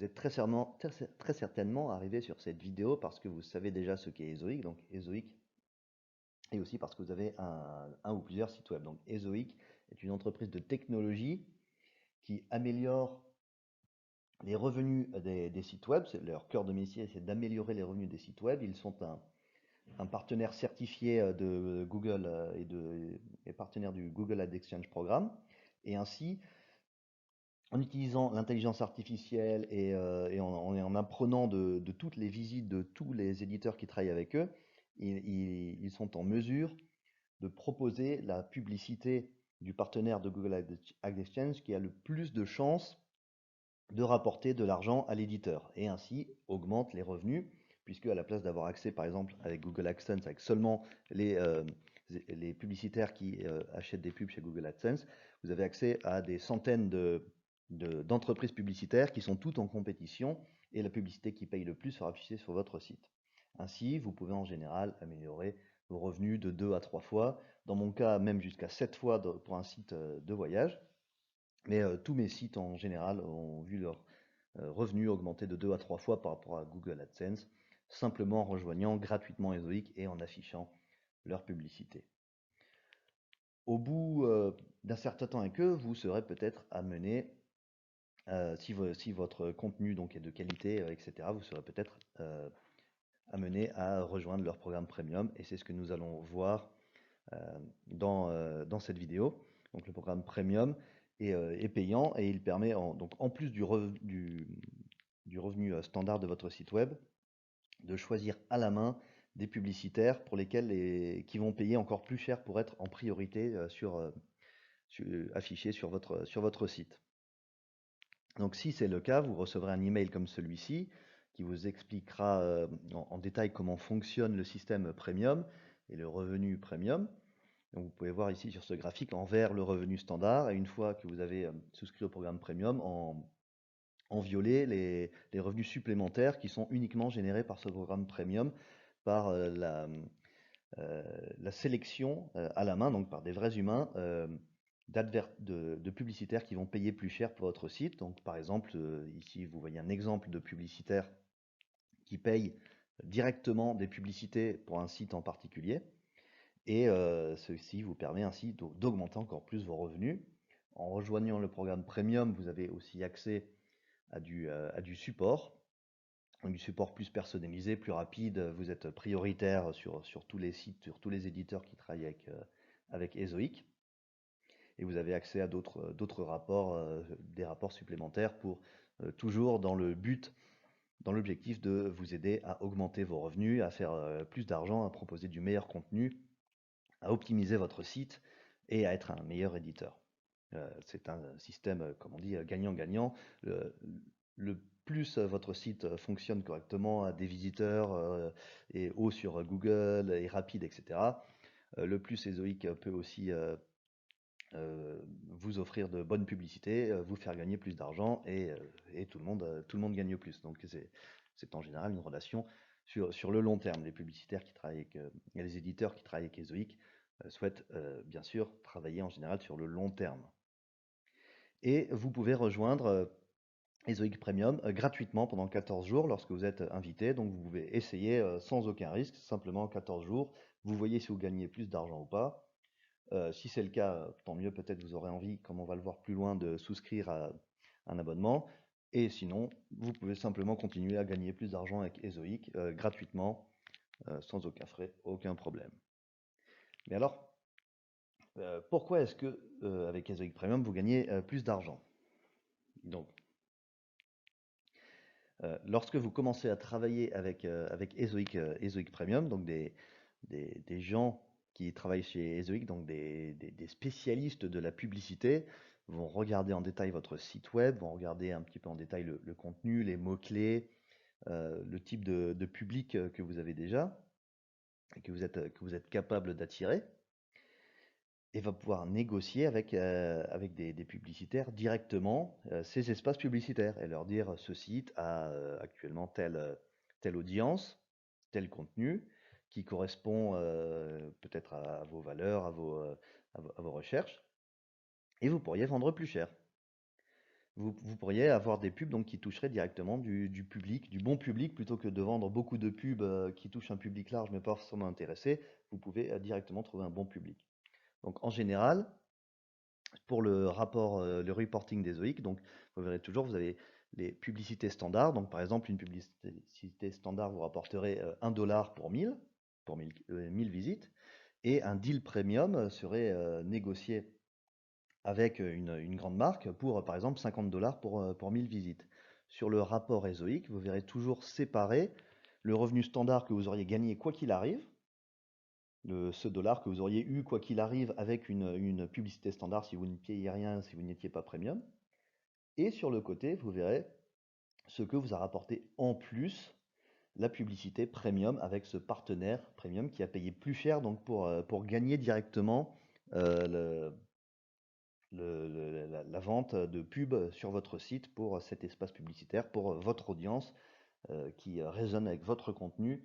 êtes très certainement arrivé sur cette vidéo parce que vous savez déjà ce qu'est Ezoic, donc Ezoic, et aussi parce que vous avez un ou plusieurs sites web. Donc Ezoic est une entreprise de technologie qui améliore les revenus des sites web. Leur cœur de métier, c'est d'améliorer les revenus des sites web. Ils sont un partenaire certifié de Google et partenaire du Google Ad Exchange Programme. Et ainsi, en utilisant l'intelligence artificielle et en apprenant de toutes les visites de tous les éditeurs qui travaillent avec eux, ils sont en mesure de proposer la publicité du partenaire de Google Ad Exchange qui a le plus de chances de rapporter de l'argent à l'éditeur et ainsi augmente les revenus, puisque à la place d'avoir accès par exemple avec Google AdSense avec seulement les publicitaires qui achètent des pubs chez Google AdSense, vous avez accès à des centaines d'entreprises publicitaires qui sont toutes en compétition et la publicité qui paye le plus sera affichée sur votre site. Ainsi, vous pouvez en général améliorer vos revenus de 2 à 3 fois, dans mon cas même jusqu'à 7 fois pour un site de voyage. Mais tous mes sites en général ont vu leurs revenus augmenter de 2 à 3 fois par rapport à Google AdSense, simplement en rejoignant gratuitement Ezoic et en affichant leur publicité. Au bout d'un certain temps avec eux, vous serez peut-être amené, si votre contenu donc est de qualité, etc., vous serez peut-être amené à rejoindre leur programme premium et c'est ce que nous allons voir dans cette vidéo. Donc le programme premium est payant et il permet, donc en plus du revenu standard de votre site web, de choisir à la main des publicitaires pour lesquels qui vont payer encore plus cher pour être en priorité affichés sur votre site. Donc si c'est le cas, vous recevrez un email comme celui-ci qui vous expliquera en détail comment fonctionne le système premium et le revenu premium. Donc vous pouvez voir ici sur ce graphique en vert le revenu standard et une fois que vous avez souscrit au programme premium en violet les revenus supplémentaires qui sont uniquement générés par ce programme premium par la sélection à la main, donc par des vrais humains, de publicitaires qui vont payer plus cher pour votre site. Donc par exemple, ici vous voyez un exemple de publicitaire qui paye directement des publicités pour un site en particulier. Et ceci vous permet ainsi d'augmenter encore plus vos revenus. En rejoignant le programme Premium, vous avez aussi accès à du support, du support plus personnalisé, plus rapide. Vous êtes prioritaire sur tous les sites, sur tous les éditeurs qui travaillent avec Ezoic. Et vous avez accès à d'autres rapports, des rapports supplémentaires pour toujours dans l'objectif de vous aider à augmenter vos revenus, à faire plus d'argent, à proposer du meilleur contenu, à optimiser votre site et à être un meilleur éditeur. C'est un système, comme on dit, gagnant-gagnant. Le plus votre site fonctionne correctement, a des visiteurs, est haut sur Google, est rapide, etc., le plus Ezoic peut aussi vous offrir de bonnes publicités, vous faire gagner plus d'argent et tout le monde gagne plus. Donc c'est en général une relation sur le long terme. Les publicitaires qui travaillent et les éditeurs qui travaillent avec Ezoic souhaitent bien sûr travailler en général sur le long terme. Et vous pouvez rejoindre Ezoic Premium gratuitement pendant 14 jours lorsque vous êtes invité. Donc vous pouvez essayer sans aucun risque, simplement 14 jours. Vous voyez si vous gagnez plus d'argent ou pas. Si c'est le cas, tant mieux, peut-être vous aurez envie, comme on va le voir plus loin, de souscrire à un abonnement. Et sinon, vous pouvez simplement continuer à gagner plus d'argent avec Ezoic gratuitement, sans aucun frais, aucun problème. Mais alors, pourquoi est-ce que avec Ezoic Premium, vous gagnez plus d'argent? Donc, lorsque vous commencez à travailler avec Ezoic Premium, donc des gens qui travaillent chez Ezoic, donc des spécialistes de la publicité, vont regarder en détail votre site web, vont regarder un petit peu en détail le contenu, les mots-clés, le type de public que vous avez déjà, et que vous êtes capable d'attirer, et va pouvoir négocier avec des publicitaires directement ces espaces publicitaires et leur dire ce site a actuellement telle audience, tel contenu qui correspond peut-être à vos valeurs, à vos recherches, et vous pourriez vendre plus cher. vous pourriez avoir des pubs donc, qui toucheraient directement du public, du bon public, plutôt que de vendre beaucoup de pubs qui touchent un public large mais pas forcément intéressé. Vous pouvez directement trouver un bon public. Donc en général, pour le reporting des OIC, donc vous verrez toujours, vous avez les publicités standards. Donc par exemple, une publicité standard vous rapporterait 1 dollar pour 1000 visites, et un deal premium serait négocié avec une grande marque pour par exemple 50 dollars pour 1000 visites. Sur le rapport ESOIC, vous verrez toujours séparer le revenu standard que vous auriez gagné quoi qu'il arrive, ce dollar que vous auriez eu quoi qu'il arrive avec une publicité standard si vous ne payez rien, si vous n'étiez pas premium. Et sur le côté, vous verrez ce que vous a rapporté en plus la publicité premium avec ce partenaire premium qui a payé plus cher donc pour gagner directement euh, la vente de pub sur votre site pour cet espace publicitaire, pour votre audience qui résonne avec votre contenu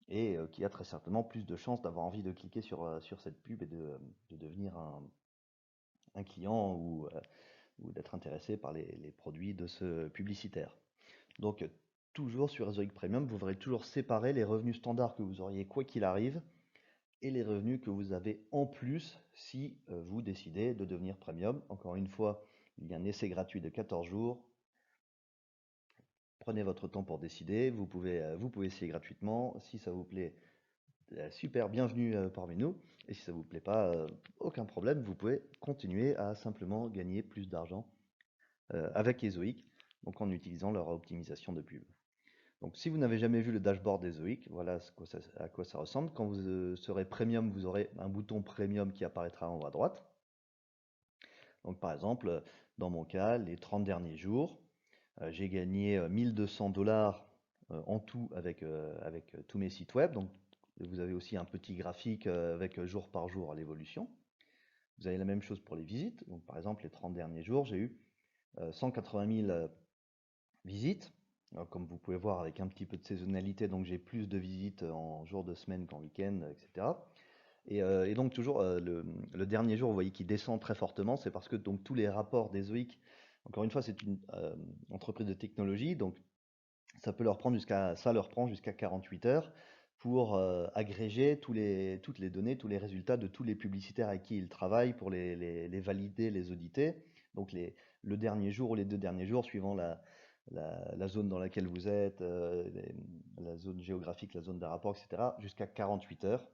et qui a très certainement plus de chances d'avoir envie de cliquer sur cette pub et de devenir un client ou d'être intéressé par les produits de ce publicitaire. Donc toujours sur Ezoic Premium, vous verrez toujours séparer les revenus standards que vous auriez quoi qu'il arrive et les revenus que vous avez en plus si vous décidez de devenir premium. Encore une fois, il y a un essai gratuit de 14 jours. Prenez votre temps pour décider. Vous pouvez essayer gratuitement. Si ça vous plaît, super, bienvenue parmi nous. Et si ça vous plaît pas, aucun problème. Vous pouvez continuer à simplement gagner plus d'argent avec Ezoic, donc en utilisant leur optimisation de pub. Donc si vous n'avez jamais vu le dashboard des Zoic, voilà à quoi ça ressemble. Quand vous serez premium, vous aurez un bouton premium qui apparaîtra en haut à droite. Donc par exemple, dans mon cas, les 30 derniers jours, j'ai gagné 1200 dollars en tout avec tous mes sites web. Donc vous avez aussi un petit graphique avec jour par jour à l'évolution. Vous avez la même chose pour les visites. Donc par exemple, les 30 derniers jours, j'ai eu 180 000 visites. Alors, comme vous pouvez voir avec un petit peu de saisonnalité, donc j'ai plus de visites en jour de semaine qu'en week-end, etc. Et donc toujours le dernier jour, vous voyez qu'il descend très fortement, c'est parce que donc tous les rapports des OIC, encore une fois, c'est une entreprise de technologie, donc ça leur prend jusqu'à 48 heures pour agréger toutes les données, tous les résultats de tous les publicitaires avec qui ils travaillent pour les valider, les auditer. Donc le dernier jour ou les 2 derniers jours, suivant la zone dans laquelle vous êtes, la zone géographique, la zone des rapports, etc., jusqu'à 48 heures.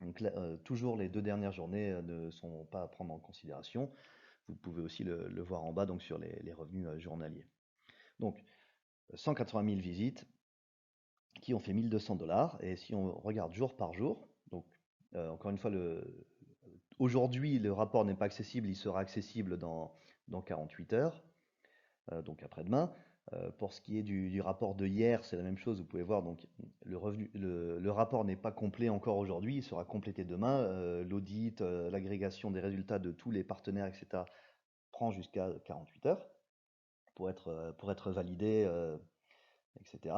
Donc là, toujours les 2 dernières journées ne sont pas à prendre en considération. Vous pouvez aussi le voir en bas donc sur les revenus journaliers. Donc 180 000 visites qui ont fait 1200 dollars. Et si on regarde jour par jour, donc encore une fois, aujourd'hui le rapport n'est pas accessible, il sera accessible dans 48 heures, donc après-demain. Pour ce qui est du rapport de hier, c'est la même chose. Vous pouvez voir, donc le rapport n'est pas complet encore aujourd'hui, il sera complété demain. L'audit, l'agrégation des résultats de tous les partenaires, etc., prend jusqu'à 48 heures pour être validé, etc.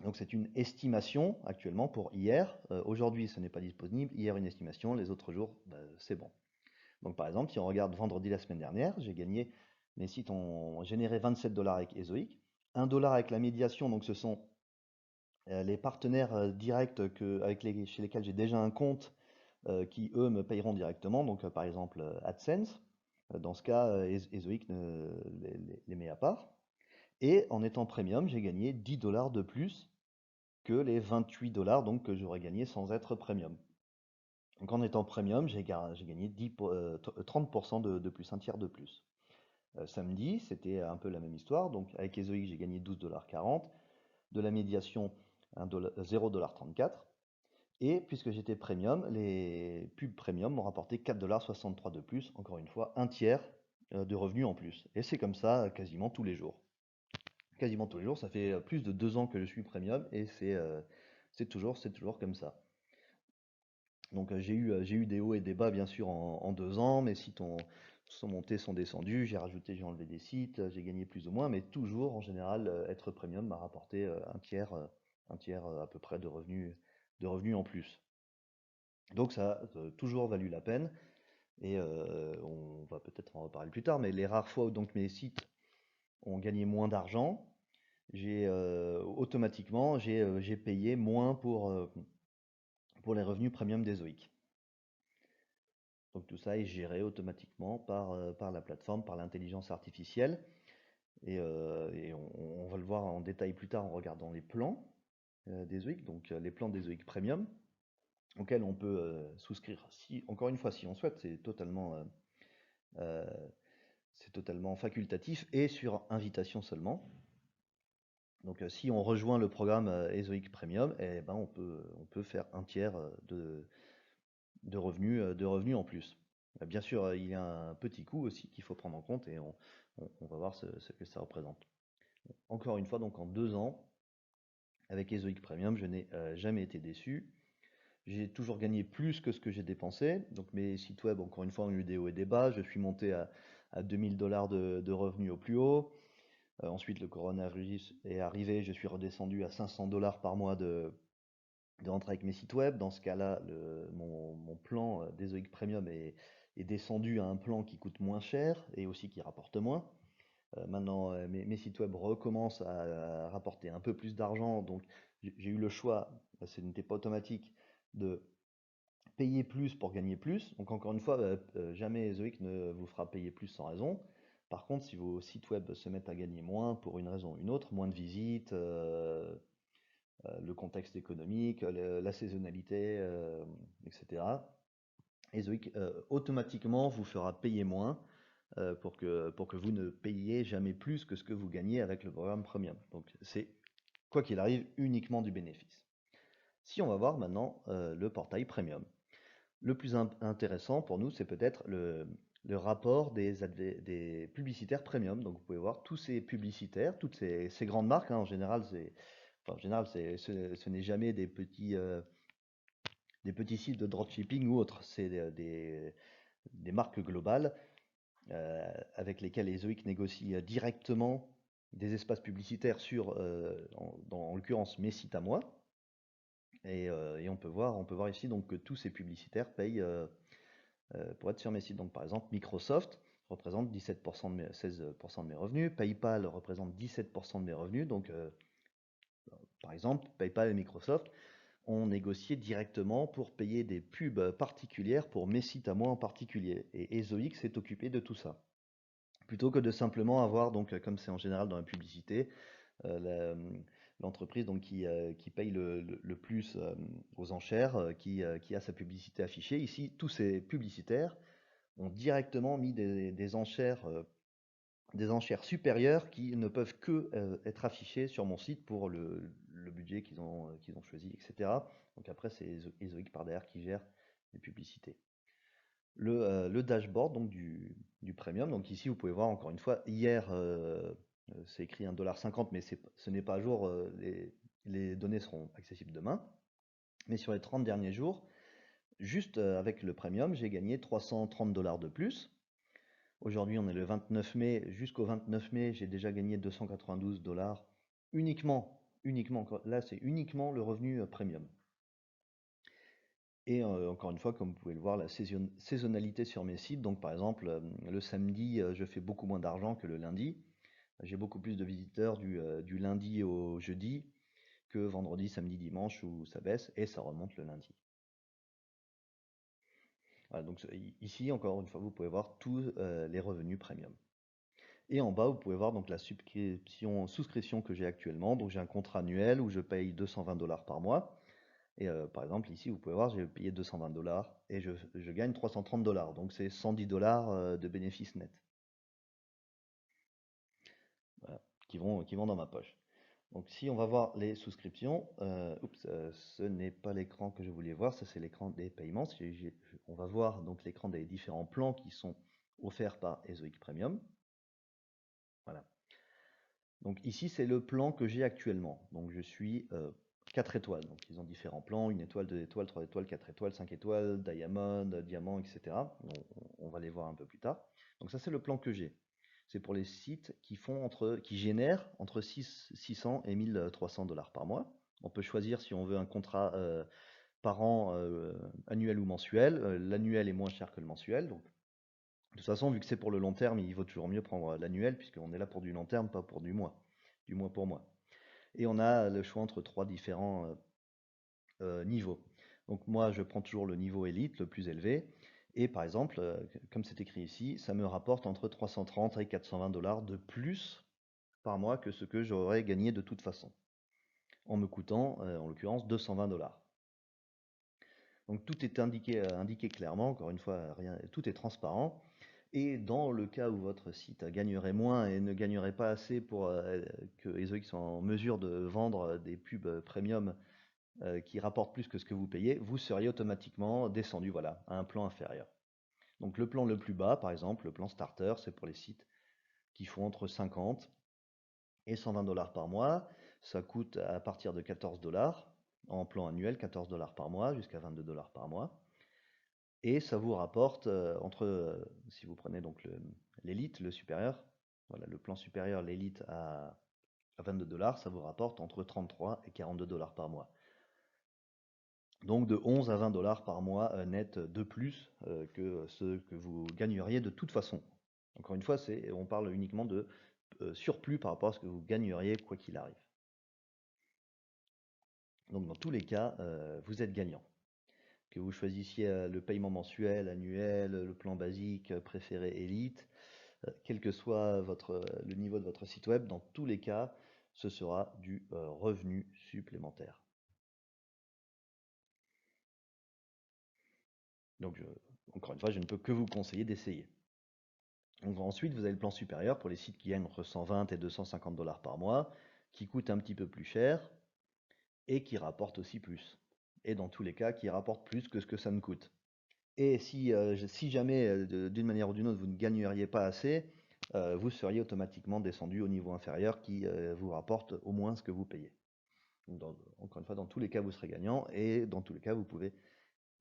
Donc c'est une estimation actuellement pour hier. Aujourd'hui, ce n'est pas disponible. Hier, une estimation. Les autres jours, c'est bon. Donc par exemple, si on regarde vendredi la semaine dernière, j'ai gagné, mes sites ont généré 27 dollars avec Ezoic, 1 dollar avec la médiation, donc ce sont les partenaires directs chez lesquels j'ai déjà un compte qui eux me payeront directement, donc par exemple AdSense. Dans ce cas, Ezoic les met à part. Et en étant premium, j'ai gagné 10 dollars de plus que les 28 dollars donc, que j'aurais gagné sans être premium. Donc en étant premium, j'ai gagné 30% de plus, un tiers de plus. Samedi, c'était un peu la même histoire. Donc avec Ezoic, j'ai gagné 12,40 $. De la médiation, 0,34 $. Et puisque j'étais premium, les pubs premium m'ont rapporté 4,63 $ de plus. Encore une fois, un tiers de revenus en plus. Et c'est comme ça quasiment tous les jours. Quasiment tous les jours, ça fait plus de 2 ans que je suis premium et c'est toujours comme ça. Donc j'ai eu des hauts et des bas bien sûr en 2 ans, mes sites sont montés, sont descendus, j'ai rajouté, j'ai enlevé des sites, j'ai gagné plus ou moins, mais toujours en général être premium m'a rapporté un tiers à peu près de revenus en plus. Donc ça a toujours valu la peine. Et on va peut-être en reparler plus tard, mais les rares fois où donc mes sites ont gagné moins d'argent, j'ai automatiquement j'ai payé moins pour les revenus premium des Zoic. Donc tout ça est géré automatiquement par la plateforme, par l'intelligence artificielle. Et on va le voir en détail plus tard en regardant les plans des Zoic, donc les plans des Zoic Premium, auxquels on peut souscrire, si, encore une fois, si on souhaite, euh, c'est totalement facultatif et sur invitation seulement. Donc si on rejoint le programme Ezoic Premium, eh ben, on peut faire un tiers de revenus en plus. Bien sûr, il y a un petit coût aussi qu'il faut prendre en compte et on va voir ce que ça représente. Encore une fois, donc en 2 ans, avec Ezoic Premium, je n'ai jamais été déçu. J'ai toujours gagné plus que ce que j'ai dépensé. Donc mes sites web, encore une fois, ont eu des hauts et des bas. Je suis monté à 2000 $ de revenus au plus haut. Ensuite, le coronavirus est arrivé. Je suis redescendu à 500 $ par mois de rentrer avec mes sites web. Dans ce cas-là, mon plan d'Ezoic Premium est descendu à un plan qui coûte moins cher et aussi qui rapporte moins. Maintenant, mes sites web recommencent à rapporter un peu plus d'argent. Donc, j'ai eu le choix, ce n'était pas automatique, de payer plus pour gagner plus. Donc, encore une fois, jamais Zoic ne vous fera payer plus sans raison. Par contre, si vos sites web se mettent à gagner moins pour une raison ou une autre, moins de visites, le contexte économique, la saisonnalité, etc., Ezoic automatiquement vous fera payer moins pour que vous ne payiez jamais plus que ce que vous gagnez avec le programme Premium. Donc c'est, quoi qu'il arrive, uniquement du bénéfice. Si on va voir maintenant le portail Premium. Le plus intéressant pour nous, c'est peut-être le rapport des publicitaires Premium. Donc vous pouvez voir tous ces publicitaires, toutes ces grandes marques, hein, en général, ce n'est jamais des petits sites de dropshipping ou autres, c'est des marques globales avec lesquels les Zoic négocient directement des espaces publicitaires sur, en l'occurrence, mes sites à moi. Et on peut voir ici donc que tous ces publicitaires payent pour être sur mes sites. Donc par exemple, Microsoft représente 17% de 16% de mes revenus, PayPal représente 17% de mes revenus. Donc par exemple, PayPal et Microsoft ont négocié directement pour payer des pubs particulières pour mes sites à moi en particulier. Et Ezoic s'est occupé de tout ça. Plutôt que de simplement avoir, donc, comme c'est en général dans la publicité, l'entreprise donc, qui paye le plus aux enchères, qui a sa publicité affichée. Ici, tous ces publicitaires ont directement mis des enchères supérieures qui ne peuvent que être affichées sur mon site pour le budget qu'ils ont choisi, etc. Donc après, c'est Ezoic par derrière qui gère les publicités. Le dashboard donc du premium. Donc ici, vous pouvez voir encore une fois, hier, c'est écrit 1,50 $, mais ce n'est pas à jour. Les données seront accessibles demain. Mais sur les 30 derniers jours, juste avec le premium, j'ai gagné 330 $ de plus. Aujourd'hui, on est le 29 mai. Jusqu'au 29 mai, j'ai déjà gagné 292 $ uniquement. Là, c'est uniquement le revenu premium. Et encore une fois, comme vous pouvez le voir, la saisonnalité sur mes sites. Donc par exemple, le samedi, je fais beaucoup moins d'argent que le lundi. J'ai beaucoup plus de visiteurs du lundi au jeudi que vendredi, samedi, dimanche où ça baisse et ça remonte le lundi. Voilà, donc ici, encore une fois, vous pouvez voir tous les revenus premium. Et en bas, vous pouvez voir donc la souscription que j'ai actuellement. Donc j'ai un contrat annuel où je paye 220 $ par mois. Et par exemple, ici, vous pouvez voir, j'ai payé 220 $ et je gagne 330 $. Donc, c'est 110 $ de bénéfices nets. Voilà, qui vont dans ma poche. Donc, si on va voir les souscriptions, ce n'est pas l'écran que je voulais voir, ça c'est l'écran des paiements. On va voir donc l'écran des différents plans qui sont offerts par Ezoic Premium. Voilà. Donc ici, c'est le plan que j'ai actuellement. Donc je suis 4 étoiles. Donc ils ont différents plans, 1 étoile, 2 étoiles, 3 étoiles, 4 étoiles, 5 étoiles, diamond, diamant, etc. On va les voir un peu plus tard. Donc ça, c'est le plan que j'ai. C'est pour les sites qui génèrent entre 600 et 1300 $ par mois. On peut choisir si on veut un contrat par an, annuel ou mensuel. L'annuel est moins cher que le mensuel. Donc, de toute façon, vu que c'est pour le long terme, il vaut toujours mieux prendre l'annuel, puisqu'on est là pour du long terme, pas pour du mois pour mois. Et on a le choix entre trois différents niveaux. Donc moi, je prends toujours le niveau élite, le plus élevé. Et par exemple, comme c'est écrit ici, ça me rapporte entre 330 et 420 dollars de plus par mois que ce que j'aurais gagné de toute façon, en me coûtant, en l'occurrence, 220 dollars. Donc tout est indiqué clairement, encore une fois, rien, tout est transparent. Et dans le cas où votre site gagnerait moins et ne gagnerait pas assez pour que EzoX soit en mesure de vendre des pubs premium qui rapportent plus que ce que vous payez, vous seriez automatiquement descendu voilà, à un plan inférieur. Donc le plan le plus bas, par exemple, le plan starter, c'est pour les sites qui font entre 50 et 120 dollars par mois. Ça coûte à partir de 14 dollars en plan annuel, 14 dollars par mois jusqu'à 22 dollars par mois. Et ça vous rapporte si vous prenez donc l'élite, le supérieur, voilà, le plan supérieur, l'élite à 22 dollars, ça vous rapporte entre 33 et 42 dollars par mois. Donc de 11 à 20 dollars par mois net de plus que ce que vous gagneriez de toute façon. Encore une fois, on parle uniquement de surplus par rapport à ce que vous gagneriez quoi qu'il arrive. Donc dans tous les cas, vous êtes gagnant. Que vous choisissiez le paiement mensuel, annuel, le plan basique, préféré, élite, quel que soit le niveau de votre site web, dans tous les cas, ce sera du revenu supplémentaire. Donc, encore une fois, je ne peux que vous conseiller d'essayer. Donc, ensuite, vous avez le plan supérieur pour les sites qui gagnent entre 120 et 250 dollars par mois, qui coûtent un petit peu plus cher et qui rapportent aussi plus. Et dans tous les cas, qui rapportent plus que ce que ça ne coûte. Et si jamais, d'une manière ou d'une autre, vous ne gagneriez pas assez, vous seriez automatiquement descendu au niveau inférieur qui vous rapporte au moins ce que vous payez. Donc, encore une fois, dans tous les cas, vous serez gagnant. Et dans tous les cas, vous pouvez,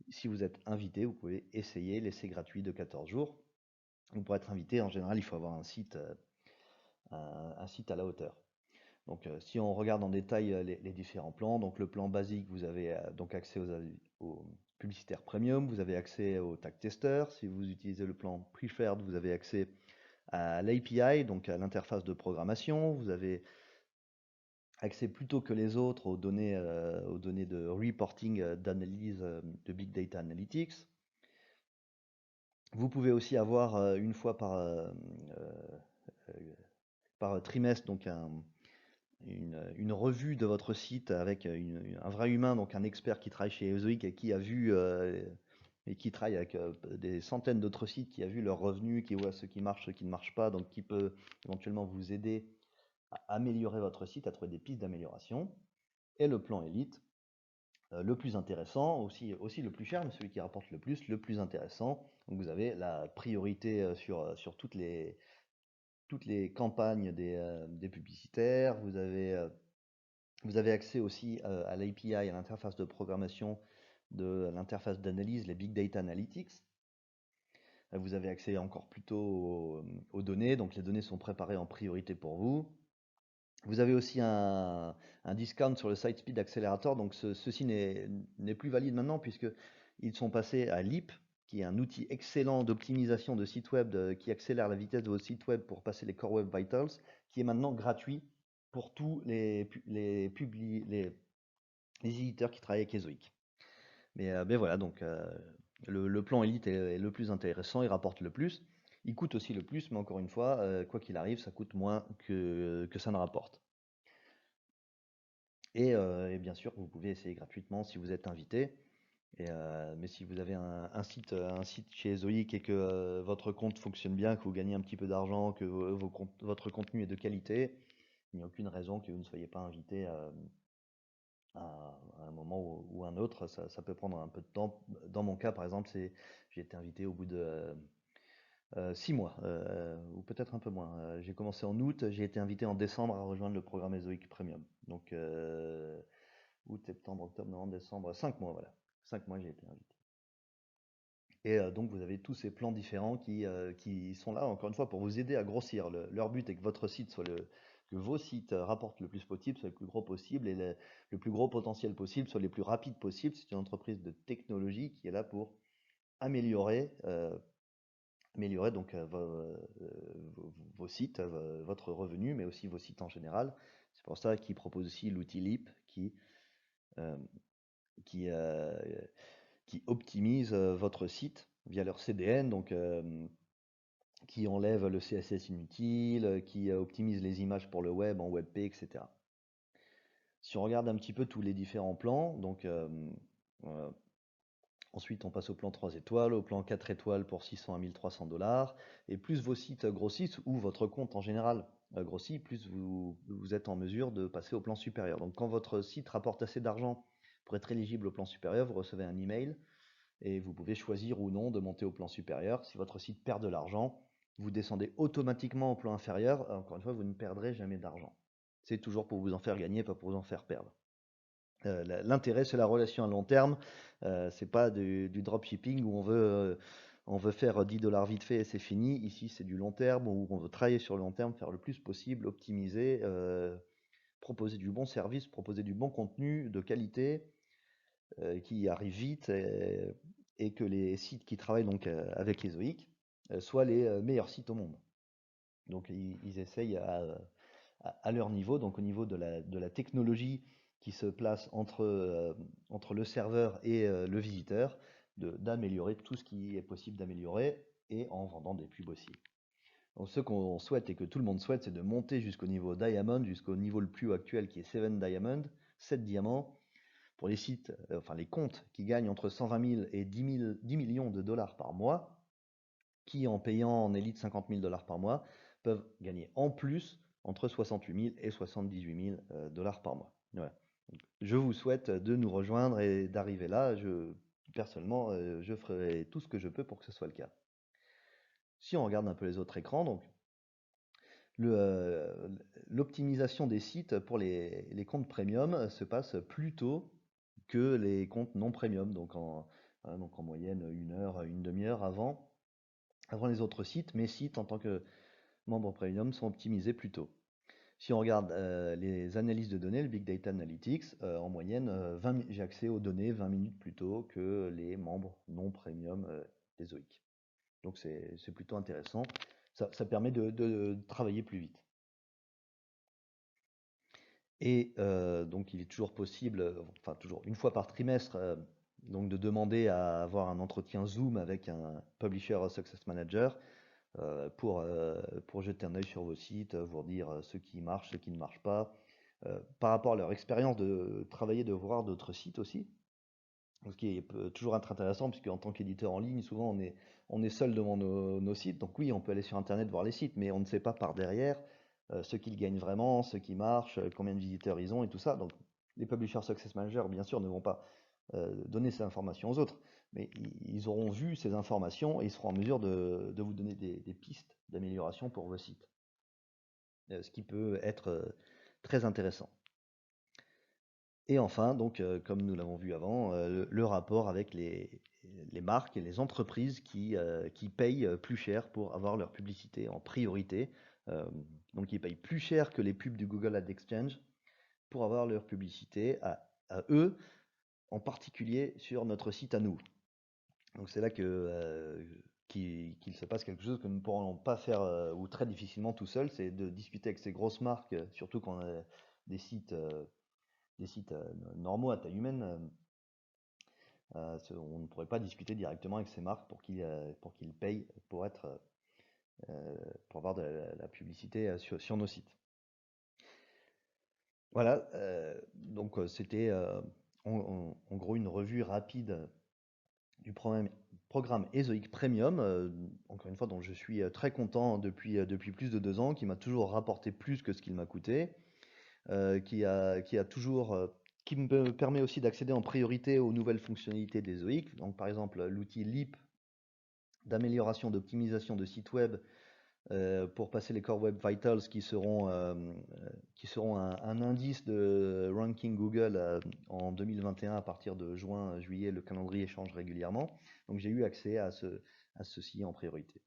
si vous êtes invité, vous pouvez essayer l'essai gratuit de 14 jours. Donc, pour être invité, en général, il faut avoir un site à la hauteur. Donc, si on regarde en détail les différents plans, donc le plan basique, vous avez donc accès aux publicitaires premium, vous avez accès au tag tester. Si vous utilisez le plan preferred, vous avez accès à l'API, donc à l'interface de programmation. Vous avez accès plutôt que les autres aux données de reporting, d'analyse de Big Data Analytics. Vous pouvez aussi avoir une fois par trimestre donc une revue de votre site avec un vrai humain, donc un expert qui travaille chez Ezoic et qui a vu et qui travaille avec des centaines d'autres sites, qui a vu leurs revenus, qui voit ce qui marche, ce qui ne marche pas, donc qui peut éventuellement vous aider à améliorer votre site, à trouver des pistes d'amélioration. Et le plan élite, le plus intéressant, aussi le plus cher, mais celui qui rapporte le plus intéressant. Donc vous avez la priorité sur toutes les campagnes des publicitaires. Vous avez accès aussi à l'API, à l'interface de programmation de l'interface d'analyse, les Big Data Analytics. Vous avez accès encore plus tôt aux données, donc les données sont préparées en priorité pour vous. Vous avez aussi un discount sur le Sitespeed Accelerator, donc ceci n'est plus valide maintenant puisqu'ils sont passés à Leap, qui est un outil excellent d'optimisation de site web qui accélère la vitesse de votre site web pour passer les Core Web Vitals, qui est maintenant gratuit pour tous les éditeurs qui travaillent avec Ezoic. Mais voilà, donc le plan Elite est le plus intéressant, il rapporte le plus. Il coûte aussi le plus, mais encore une fois, quoi qu'il arrive, ça coûte moins que ça ne rapporte. Et bien sûr, vous pouvez essayer gratuitement si vous êtes invité. Mais si vous avez un site chez Ezoic et que votre compte fonctionne bien, que vous gagnez un petit peu d'argent, que votre contenu est de qualité, il n'y a aucune raison que vous ne soyez pas invité à un moment ou un autre. Ça peut prendre un peu de temps. Dans mon cas, par exemple, j'ai été invité au bout de 6 mois, ou peut-être un peu moins. J'ai commencé en août, j'ai été invité en décembre à rejoindre le programme Ezoic Premium. Donc août, septembre, octobre, novembre, décembre, 5 mois, voilà. 5 mois j'ai été invité. Et donc vous avez tous ces plans différents qui sont là, encore une fois, pour vous aider à grossir. Leur but est que votre site soit que vos sites rapportent le plus possible, soient le plus gros possible et le plus gros potentiel possible, soient les plus rapides possible. C'est une entreprise de technologie qui est là pour améliorer, améliorer donc vos sites, votre revenu, mais aussi vos sites en général. C'est pour ça qu'ils proposent aussi l'outil Leap euh, qui, euh, qui optimise votre site via leur CDN, donc qui enlève le CSS inutile, qui optimise les images pour le web en WebP, etc. Si on regarde un petit peu tous les différents plans, donc ensuite on passe au plan 3 étoiles, au plan 4 étoiles pour 600 à 1300 $, et plus vos sites grossissent, ou votre compte en général grossit, plus vous êtes en mesure de passer au plan supérieur. Donc quand votre site rapporte assez d'argent pour être éligible au plan supérieur, vous recevez un email et vous pouvez choisir ou non de monter au plan supérieur. Si votre site perd de l'argent, vous descendez automatiquement au plan inférieur. Encore une fois, vous ne perdrez jamais d'argent. C'est toujours pour vous en faire gagner, pas pour vous en faire perdre. L'intérêt, c'est la relation à long terme. C'est pas du dropshipping où on veut faire 10 $ vite fait et c'est fini. Ici, c'est du long terme où on veut travailler sur le long terme, faire le plus possible, optimiser, proposer du bon service, proposer du bon contenu de qualité qui arrive vite et que les sites qui travaillent donc avec les OIC soient les meilleurs sites au monde. Donc ils essayent à leur niveau, donc au niveau de la technologie qui se place entre le serveur et le visiteur, d'améliorer tout ce qui est possible d'améliorer et en vendant des pubs aussi. Donc ce qu'on souhaite et que tout le monde souhaite, c'est de monter jusqu'au niveau Diamond, jusqu'au niveau le plus haut actuel qui est 7 Diamond, 7 diamants, pour les sites, enfin les comptes qui gagnent entre 120 000 et 10 millions de dollars par mois, qui en payant en élite 50 000 $ par mois, peuvent gagner en plus entre 68 000 et 78 000 $ par mois. Voilà. Je vous souhaite de nous rejoindre et d'arriver là. Personnellement, je ferai tout ce que je peux pour que ce soit le cas. Si on regarde un peu les autres écrans, donc l'optimisation des sites pour les comptes premium se passe plus tôt que les comptes non premium, donc en moyenne 1 heure, une demi-heure avant les autres sites. Mes sites en tant que membre premium sont optimisés plus tôt. Si on regarde les analyses de données, le Big Data Analytics, en moyenne, j'ai accès aux données 20 minutes plus tôt que les membres non premium des OIC. Donc c'est plutôt intéressant. Ça permet de travailler plus vite. Et donc il est toujours possible, enfin toujours une fois par trimestre, donc de demander à avoir un entretien Zoom avec un Publisher Success Manager pour jeter un œil sur vos sites, vous dire ce qui marche, ce qui ne marche pas, par rapport à leur expérience de travailler, de voir d'autres sites aussi. Ce qui peut toujours être intéressant, puisque en tant qu'éditeur en ligne, souvent on est seul devant nos sites. Donc oui, on peut aller sur Internet voir les sites, mais on ne sait pas par derrière ce qu'ils gagnent vraiment, ce qui marche, combien de visiteurs ils ont et tout ça. Donc les Publisher Success Managers, bien sûr, ne vont pas donner ces informations aux autres, mais ils auront vu ces informations et ils seront en mesure de vous donner des pistes d'amélioration pour vos sites. Ce qui peut être très intéressant. Et enfin, donc, comme nous l'avons vu avant, le rapport avec les marques et les entreprises qui payent plus cher pour avoir leur publicité en priorité. Donc, ils payent plus cher que les pubs du Google Ad Exchange pour avoir leur publicité à eux, en particulier sur notre site à nous. Donc, c'est là qu'il se passe quelque chose que nous ne pourrons pas faire ou très difficilement tout seul, c'est de discuter avec ces grosses marques, surtout quand on a des sites normaux à taille humaine, on ne pourrait pas discuter directement avec ces marques pour qu'ils payent pour avoir de la publicité sur nos sites. Voilà, donc c'était en gros une revue rapide du programme ESOIC Premium, encore une fois dont je suis très content depuis plus de 2 ans, qui m'a toujours rapporté plus que ce qu'il m'a coûté. Qui me permet aussi d'accéder en priorité aux nouvelles fonctionnalités des OIC. Donc, par exemple, l'outil Leap d'amélioration, d'optimisation de sites web pour passer les Core Web Vitals qui seront un indice de ranking Google en 2021 à partir de juin, juillet. Le calendrier change régulièrement. Donc, j'ai eu accès à ceci en priorité.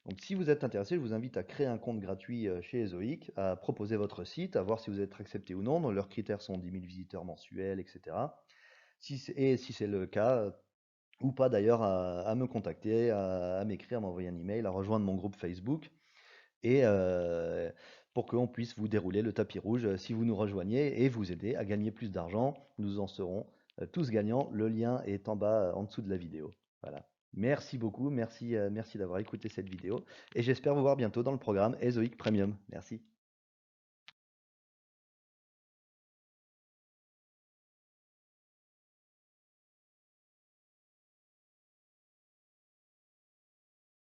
Donc si vous êtes intéressé, je vous invite à créer un compte gratuit chez Ezoic, à proposer votre site, à voir si vous êtes accepté ou non. Donc, leurs critères sont 10 000 visiteurs mensuels, etc. Et si c'est le cas, ou pas d'ailleurs, à me contacter, à m'écrire, à m'envoyer un email, à rejoindre mon groupe Facebook, et pour qu'on puisse vous dérouler le tapis rouge si vous nous rejoignez et vous aider à gagner plus d'argent. Nous en serons tous gagnants. Le lien est en bas, en dessous de la vidéo. Voilà. Merci beaucoup, merci d'avoir écouté cette vidéo et j'espère vous voir bientôt dans le programme Ezoic Premium. Merci.